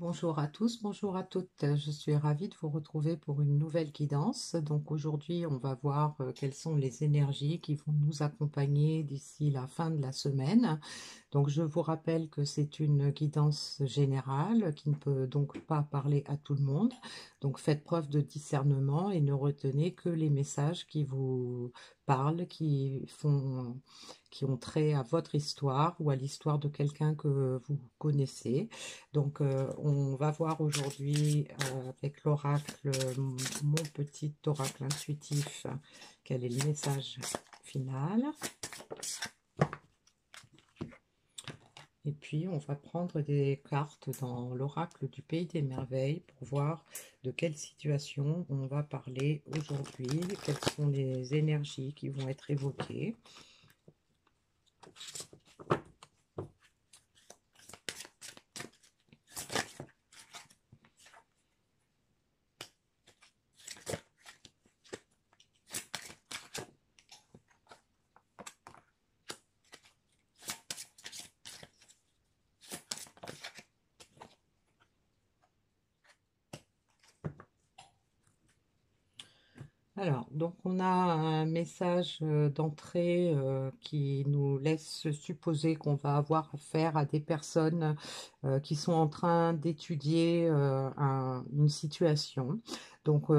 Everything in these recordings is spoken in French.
Bonjour à tous, bonjour à toutes. Je suis ravie de vous retrouver pour une nouvelle guidance. Donc aujourd'hui, on va voir quelles sont les énergies qui vont nous accompagner d'ici la fin de la semaine. Donc je vous rappelle que c'est une guidance générale qui ne peut donc pas parler à tout le monde. Donc faites preuve de discernement et ne retenez que les messages qui vous parlent, qui ont trait à votre histoire ou à l'histoire de quelqu'un que vous connaissez. Donc, on va voir aujourd'hui avec l'oracle, mon petit oracle intuitif, quel est le message final. Et puis, on va prendre des cartes dans l'oracle du Pays des Merveilles pour voir de quelle situation on va parler aujourd'hui, quelles sont les énergies qui vont être évoquées. Alors, donc on a un message d'entrée qui nous laisse supposer qu'on va avoir affaire à des personnes qui sont en train d'étudier une situation. Donc,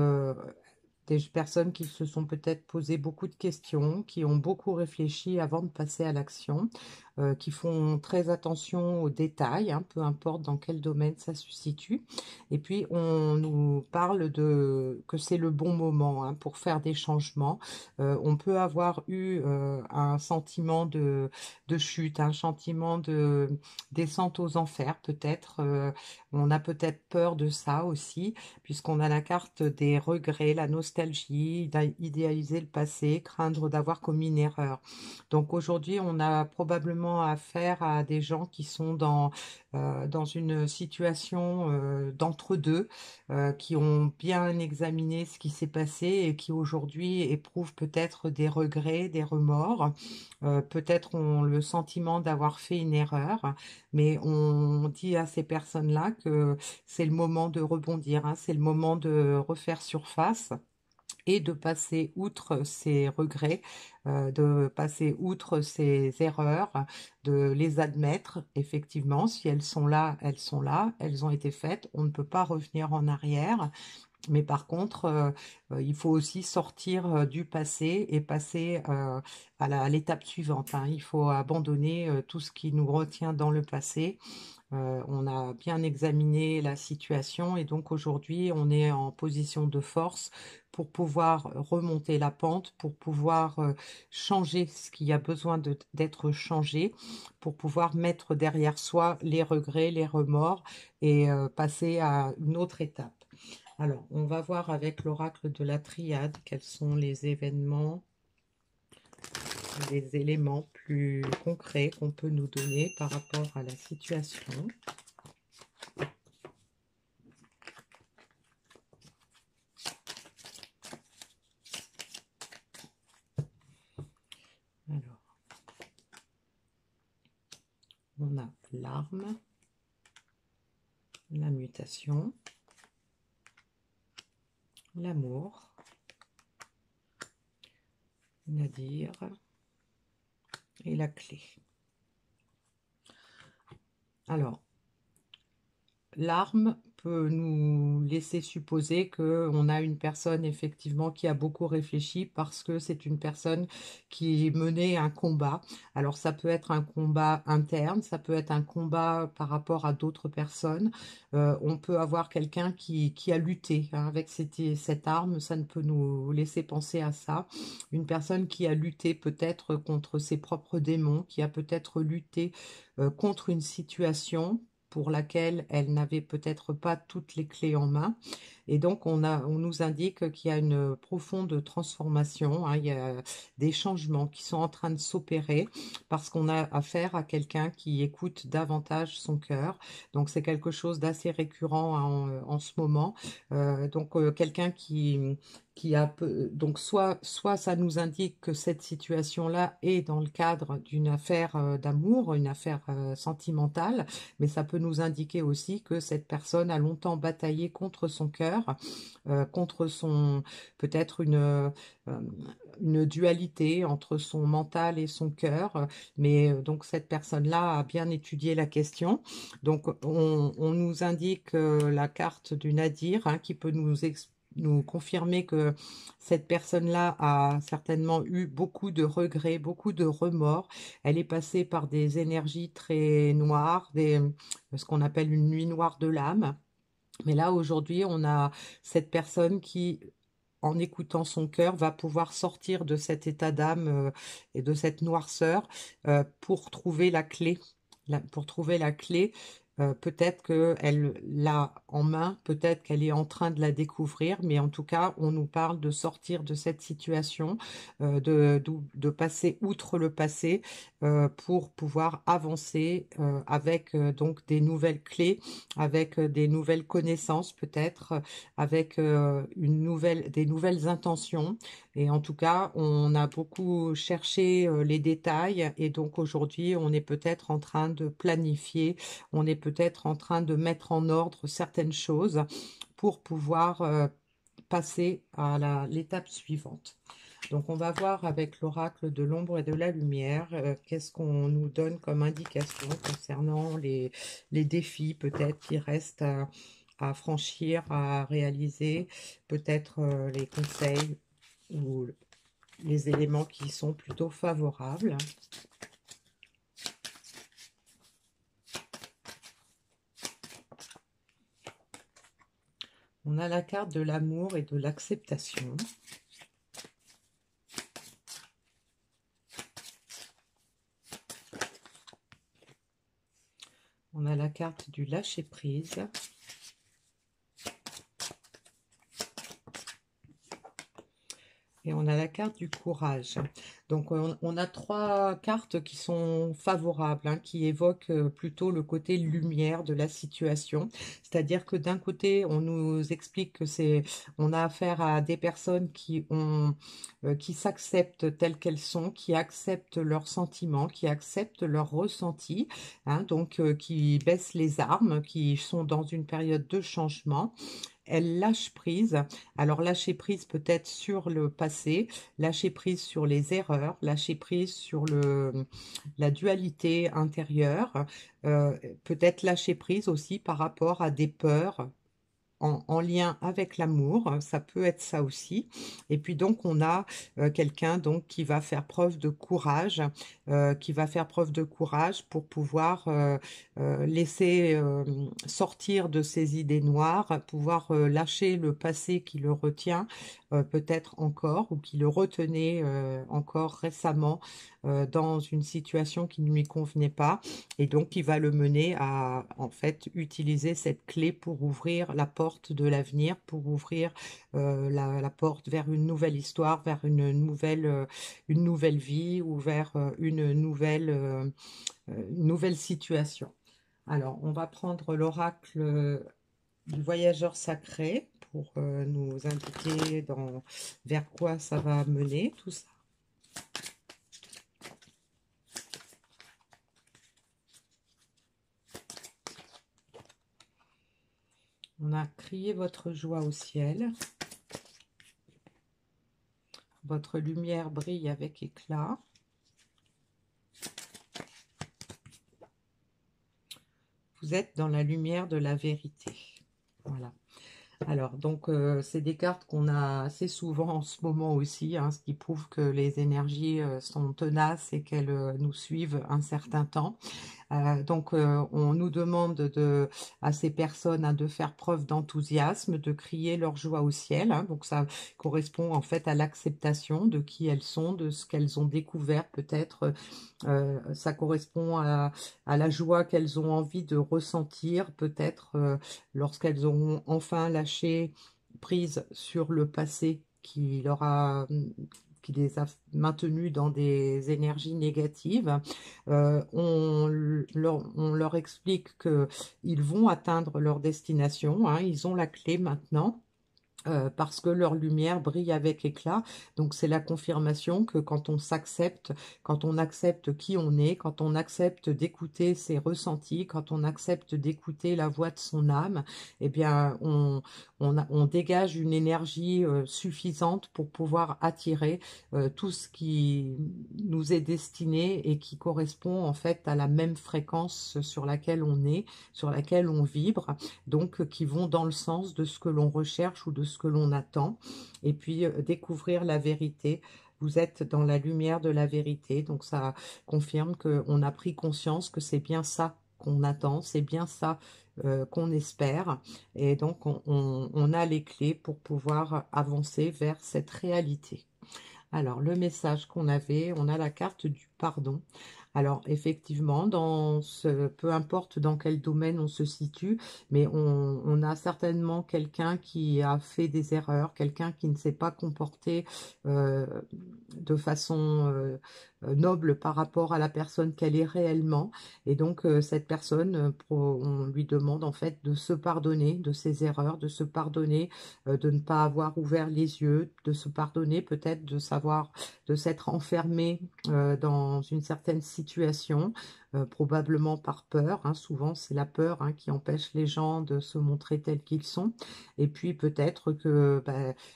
des personnes qui se sont peut-être posé beaucoup de questions, qui ont beaucoup réfléchi avant de passer à l'action, qui font très attention aux détails, hein, peu importe dans quel domaine ça se situe. Et puis, on nous parle de que c'est le bon moment hein, pour faire des changements. On peut avoir eu un sentiment de chute, un sentiment de descente aux enfers, peut-être. On a peut-être peur de ça aussi, puisqu'on a la carte des regrets, la nostalgie, idéaliser le passé, craindre d'avoir commis une erreur. Donc aujourd'hui, on a probablement affaire à des gens qui sont dans une situation d'entre-deux, qui ont bien examiné ce qui s'est passé et qui aujourd'hui éprouvent peut-être des regrets, des remords, peut-être ont le sentiment d'avoir fait une erreur, mais on dit à ces personnes-là que c'est le moment de rebondir, hein, c'est le moment de refaire surface et de passer outre ses regrets, de passer outre ses erreurs, de les admettre, effectivement, si elles sont là, elles ont été faites, on ne peut pas revenir en arrière, mais par contre, il faut aussi sortir du passé et passer à l'étape suivante, hein. Il faut abandonner tout ce qui nous retient dans le passé. On a bien examiné la situation et donc aujourd'hui on est en position de force pour pouvoir remonter la pente, pour pouvoir changer ce qui a besoin d'être changé, pour pouvoir mettre derrière soi les regrets, les remords et passer à une autre étape. Alors, on va voir avec l'oracle de la triade quels sont les événements, les éléments plus concrets qu'on peut nous donner par rapport à la situation. Alors, on a l'arme, la mutation, l'amour, Nadir et la clé. Alors, l'arme peut nous laisser supposer qu'on a une personne effectivement qui a beaucoup réfléchi parce que c'est une personne qui menait un combat. Alors ça peut être un combat interne, ça peut être un combat par rapport à d'autres personnes. On peut avoir quelqu'un qui a lutté hein, avec cette arme, ça ne peut nous laisser penser à ça. Une personne qui a lutté peut-être contre ses propres démons, qui a peut-être lutté contre une situation pour laquelle elle n'avait peut-être pas toutes les clés en main. Et donc on nous indique qu'il y a une profonde transformation, hein, il y a des changements qui sont en train de s'opérer parce qu'on a affaire à quelqu'un qui écoute davantage son cœur. Donc c'est quelque chose d'assez récurrent en ce moment. Quelqu'un qui a donc soit ça nous indique que cette situation-là est dans le cadre d'une affaire d'amour, une affaire sentimentale, mais ça peut nous indiquer aussi que cette personne a longtemps bataillé contre son cœur, contre son peut-être une dualité entre son mental et son cœur, mais donc cette personne-là a bien étudié la question. Donc on nous indique la carte du Nadir, hein, qui peut nous confirmer que cette personne-là a certainement eu beaucoup de regrets, beaucoup de remords. Elle est passée par des énergies très noires, ce qu'on appelle une nuit noire de l'âme. Mais là, aujourd'hui, on a cette personne qui, en écoutant son cœur, va pouvoir sortir de cet état d'âme et de cette noirceur pour trouver la clé. Pour trouver la clé, peut-être qu'elle l'a en main, peut-être qu'elle est en train de la découvrir, mais en tout cas, on nous parle de sortir de cette situation, de passer outre le passé pour pouvoir avancer avec donc des nouvelles clés, avec des nouvelles connaissances peut-être, avec des nouvelles intentions. Et en tout cas, on a beaucoup cherché les détails et donc aujourd'hui, on est peut-être en train de planifier, on est peut-être en train de mettre en ordre certaines choses pour pouvoir passer à l'étape suivante. Donc on va voir avec l'oracle de l'ombre et de la lumière, qu'est-ce qu'on nous donne comme indication concernant les défis peut-être qui restent à franchir, à réaliser, peut-être les conseils ou les éléments qui sont plutôt favorables. On a la carte de l'amour et de l'acceptation. On a la carte du lâcher-prise. Et on a la carte du courage. Donc on a trois cartes qui sont favorables, hein, qui évoquent plutôt le côté lumière de la situation. C'est-à-dire que d'un côté, on nous explique que on a affaire à des personnes qui s'acceptent telles qu'elles sont, qui acceptent leurs sentiments, qui acceptent leurs ressentis, hein, donc qui baissent les armes, qui sont dans une période de changement. Elle lâche prise. Alors lâcher prise peut-être sur le passé, lâcher prise sur les erreurs, lâcher prise sur la dualité intérieure, peut-être lâcher prise aussi par rapport à des peurs en lien avec l'amour, ça peut être ça aussi. Et puis donc on a quelqu'un donc qui va faire preuve de courage, pour pouvoir laisser sortir de ses idées noires, pouvoir lâcher le passé qui le retient peut-être encore ou qui le retenait encore récemment dans une situation qui ne lui convenait pas, et donc il va le mener à en fait utiliser cette clé pour ouvrir la porte de l'avenir, pour ouvrir la porte vers une nouvelle histoire, vers une nouvelle vie ou vers une nouvelle situation. Alors, on va prendre l'oracle du voyageur sacré pour nous indiquer vers quoi ça va mener, tout ça. On a crié votre joie au ciel. Votre lumière brille avec éclat. Vous êtes dans la lumière de la vérité. Voilà. Alors, donc, c'est des cartes qu'on a assez souvent en ce moment aussi, hein, ce qui prouve que les énergies sont tenaces et qu'elles nous suivent un certain temps. On nous demande à ces personnes, hein, de faire preuve d'enthousiasme, de crier leur joie au ciel, hein. Donc ça correspond en fait à l'acceptation de qui elles sont, de ce qu'elles ont découvert peut-être. Ça correspond à la joie qu'elles ont envie de ressentir peut-être lorsqu'elles auront enfin lâché prise sur le passé qui les a maintenus dans des énergies négatives. On leur explique qu'ils vont atteindre leur destination, hein, ils ont la clé maintenant. Parce que leur lumière brille avec éclat. Donc c'est la confirmation que quand on s'accepte, quand on accepte qui on est, quand on accepte d'écouter ses ressentis, quand on accepte d'écouter la voix de son âme, eh bien on dégage une énergie suffisante pour pouvoir attirer tout ce qui nous est destiné et qui correspond en fait à la même fréquence sur laquelle on est, sur laquelle on vibre, donc qui vont dans le sens de ce que l'on recherche ou de ce que l'on attend, et puis découvrir la vérité. Vous êtes dans la lumière de la vérité, donc ça confirme qu'on a pris conscience que c'est bien ça qu'on attend, c'est bien ça qu'on espère, et donc on a les clés pour pouvoir avancer vers cette réalité. Alors, le message qu'on avait, on a la carte du pardon. Alors, effectivement, peu importe dans quel domaine on se situe, mais on a certainement quelqu'un qui a fait des erreurs, quelqu'un qui ne s'est pas comporté euh, de façon noble par rapport à la personne qu'elle est réellement. Et donc, cette personne, on lui demande en fait de se pardonner de ses erreurs, de se pardonner de ne pas avoir ouvert les yeux, de se pardonner peut-être de s'être enfermé dans une certaine situation, probablement par peur, hein. Souvent c'est la peur, hein, qui empêche les gens de se montrer tels qu'ils sont. Et puis peut-être que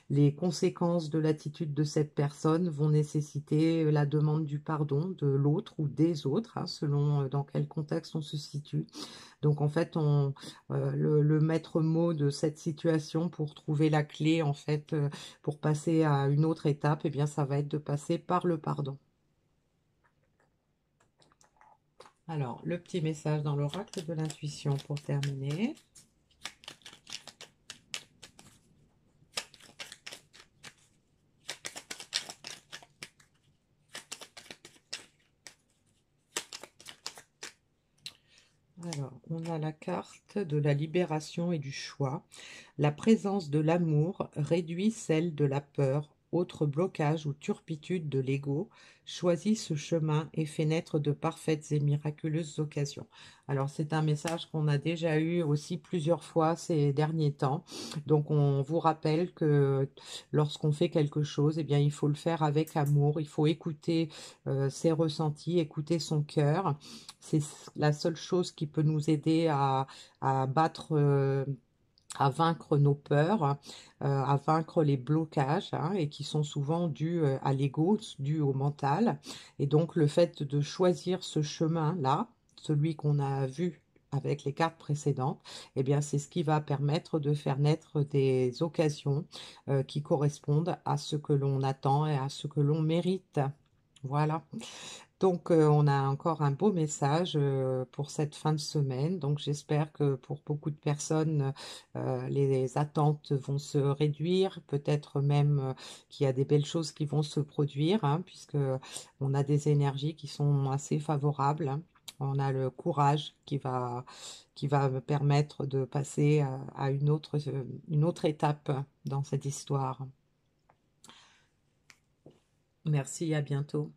les conséquences de l'attitude de cette personne vont nécessiter la demande du pardon de l'autre ou des autres, hein, selon dans quel contexte on se situe. Donc en fait, le maître mot de cette situation pour trouver la clé, en fait, pour passer à une autre étape, eh bien, ça va être de passer par le pardon. Alors, le petit message dans l'oracle de l'intuition pour terminer. Alors, on a la carte de la libération et du choix. La présence de l'amour réduit celle de la peur. Autre blocage ou turpitude de l'ego, choisis ce chemin et fais naître de parfaites et miraculeuses occasions. Alors c'est un message qu'on a déjà eu aussi plusieurs fois ces derniers temps. Donc on vous rappelle que lorsqu'on fait quelque chose, eh bien il faut le faire avec amour, il faut écouter ses ressentis, écouter son cœur. C'est la seule chose qui peut nous aider à battre à vaincre nos peurs, à vaincre les blocages, hein, et qui sont souvent dus à l'ego, dus au mental. Et donc le fait de choisir ce chemin-là, celui qu'on a vu avec les cartes précédentes, eh bien c'est ce qui va permettre de faire naître des occasions qui correspondent à ce que l'on attend et à ce que l'on mérite. Voilà. Donc, on a encore un beau message pour cette fin de semaine. Donc, j'espère que pour beaucoup de personnes, les attentes vont se réduire. Peut-être même qu'il y a des belles choses qui vont se produire, hein, puisque on a des énergies qui sont assez favorables, hein. On a le courage qui va me permettre de passer à une autre étape dans cette histoire. Merci, à bientôt.